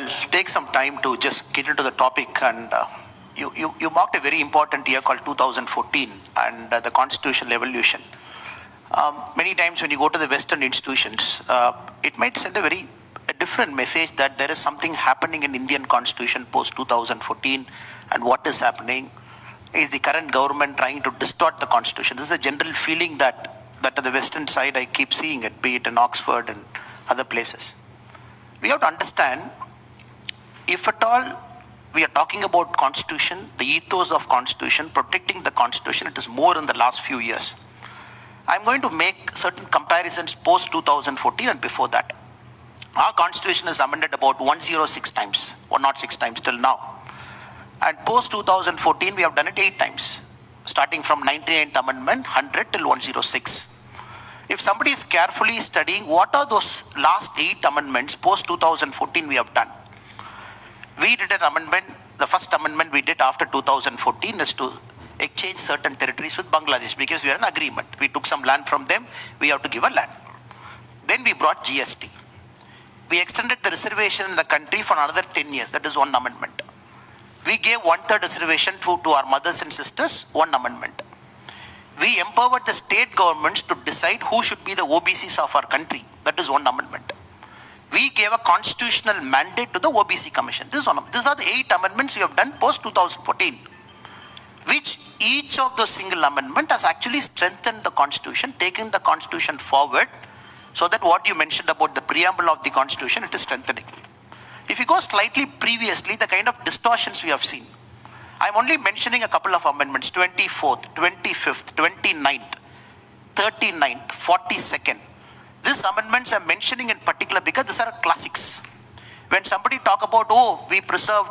I'll take some time to just get into the topic. And you marked a very important year called 2014 and the constitutional evolution. Many times when you go to the Western institutions, it might send a different message that there is something happening in Indian constitution post 2014, and what is happening is the current government trying to distort the constitution. This is a general feeling that at the Western side I keep seeing it, be it in Oxford and other places. We have to understand, if at all we are talking about constitution, the ethos of constitution, protecting the constitution, it is more in the last few years. I'm going to make certain comparisons post 2014 and before that. Our constitution is amended about 106 times, 106 times till now. And post 2014, we have done it 8 times, starting from 99th Amendment, 100 till 106. If somebody is carefully studying what are those last 8 amendments post 2014 we have done. We did an amendment, the first amendment we did after 2014 is to exchange certain territories with Bangladesh because we are in agreement. We took some land from them, we have to give a land. Then we brought GST. We extended the reservation in the country for another 10 years, that is one amendment. We gave 1/3 reservation to our mothers and sisters, one amendment. We empowered the state governments to decide who should be the OBCs of our country, that is one amendment. We gave a constitutional mandate to the OBC Commission. This is one. These are the 8 amendments we have done post 2014, which each of those single amendment has actually strengthened the constitution, taken the constitution forward, so that what you mentioned about the preamble of the constitution, it is strengthening. If you go slightly previously, the kind of distortions we have seen. I'm only mentioning a couple of amendments, 24th, 25th, 29th, 39th, 42nd. These amendments I'm mentioning in particular because these are classics. When somebody talk about, oh, we preserved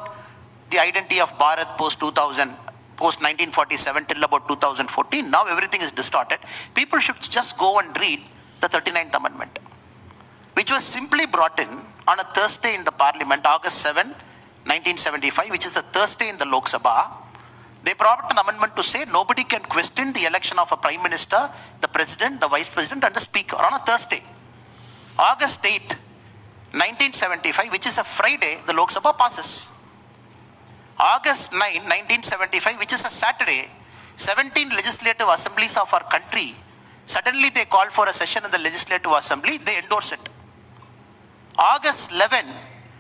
the identity of Bharat post 2000, post 1947 till about 2014, now everything is distorted. People should just go and read the 39th Amendment, which was simply brought in on a Thursday in the Parliament, August 7, 1975, which is a Thursday in the Lok Sabha. They brought an amendment to say nobody can question the election of a Prime Minister, the President, the Vice President and the Speaker on a Thursday. August 8, 1975, which is a Friday, the Lok Sabha passes. August 9, 1975, which is a Saturday, 17 legislative assemblies of our country, suddenly they call for a session in the Legislative Assembly, they endorse it. August 11,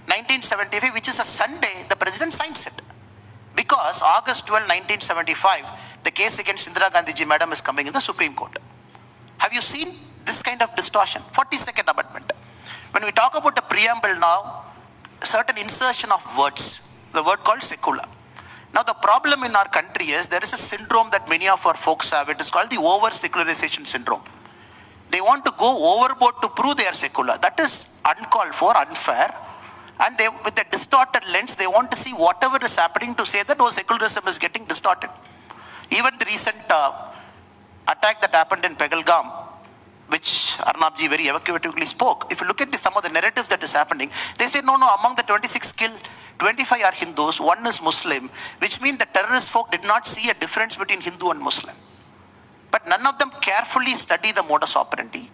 1975, which is a Sunday, the President signs it. Because August 12, 1975, the case against Indira Gandhi ji madam is coming in the Supreme Court. Have you seen this kind of distortion? 42nd Amendment. When we talk about the preamble now, certain insertion of words, the word called secular. Now the problem in our country is there is a syndrome that many of our folks have. It is called the over-secularization syndrome. They want to go overboard to prove they are secular. That is uncalled for, unfair. And they, with a distorted lens, they want to see whatever is happening to say that, oh, secularism is getting distorted. Even the recent attack that happened in Pahalgam, which Arnabji very evocatively spoke. If you look at some of the narratives that is happening, they say, no, among the 26 killed, 25 are Hindus, 1 is Muslim, which means the terrorist folk did not see a difference between Hindu and Muslim. But none of them carefully study the modus operandi.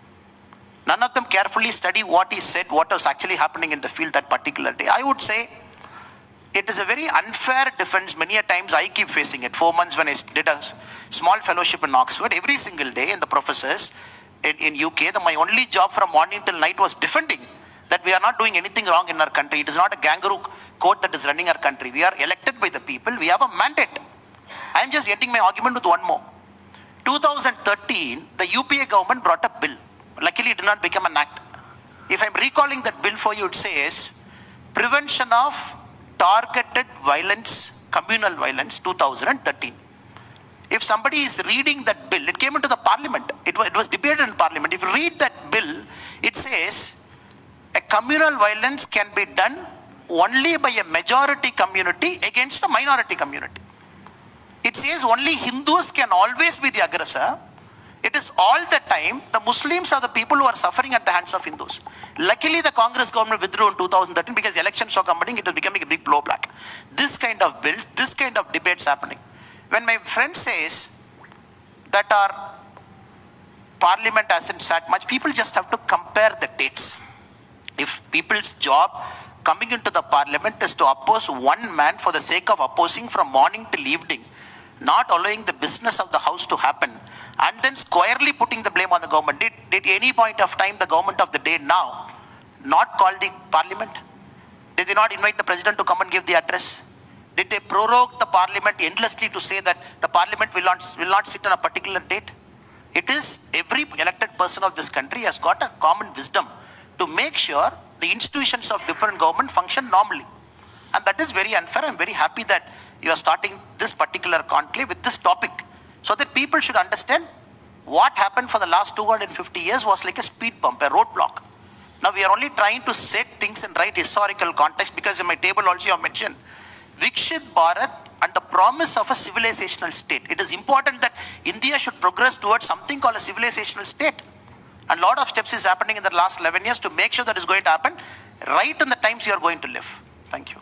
None of them carefully study what he said, what was actually happening in the field that particular day. I would say it is a very unfair defense. Many a times I keep facing it. 4 months when I did a small fellowship in Oxford, every single day, and the professors in UK, my only job from morning till night was defending that we are not doing anything wrong in our country. It is not a kangaroo court that is running our country. We are elected by the people. We have a mandate. I am just ending my argument with one more. 2013, the UPA government brought a bill. Luckily, it did not become an act. If I'm recalling that bill for you, it says Prevention of Targeted Violence, Communal Violence, 2013. If somebody is reading that bill, it came into the Parliament. It was debated in Parliament. If you read that bill, it says a communal violence can be done only by a majority community against a minority community. It says only Hindus can always be the aggressor. It is all the time the Muslims are the people who are suffering at the hands of Hindus. Luckily, the Congress government withdrew in 2013 because the elections were coming, it was becoming a big blowback. This kind of bills, this kind of debates happening. When my friend says that our parliament hasn't sat much, people just have to compare the dates. If people's job coming into the parliament is to oppose one man for the sake of opposing from morning till evening, not allowing the business of the house to happen, and then squarely putting the blame on the government. Did any point of time the government of the day now not call the parliament? Did they not invite the president to come and give the address? Did they prorogue the parliament endlessly to say that the parliament will not sit on a particular date? It is every elected person of this country has got a common wisdom to make sure the institutions of different government function normally. And that is very unfair. I'm very happy that you are starting this particular conclave with this topic so that people should understand what happened for the last 250 years was like a speed bump, a roadblock. Now we are only trying to set things in right historical context, because in my table also you have mentioned Vikshit Bharat and the promise of a civilizational state. It is important that India should progress towards something called a civilizational state. And a lot of steps is happening in the last 11 years to make sure that is going to happen right in the times you are going to live. Thank you.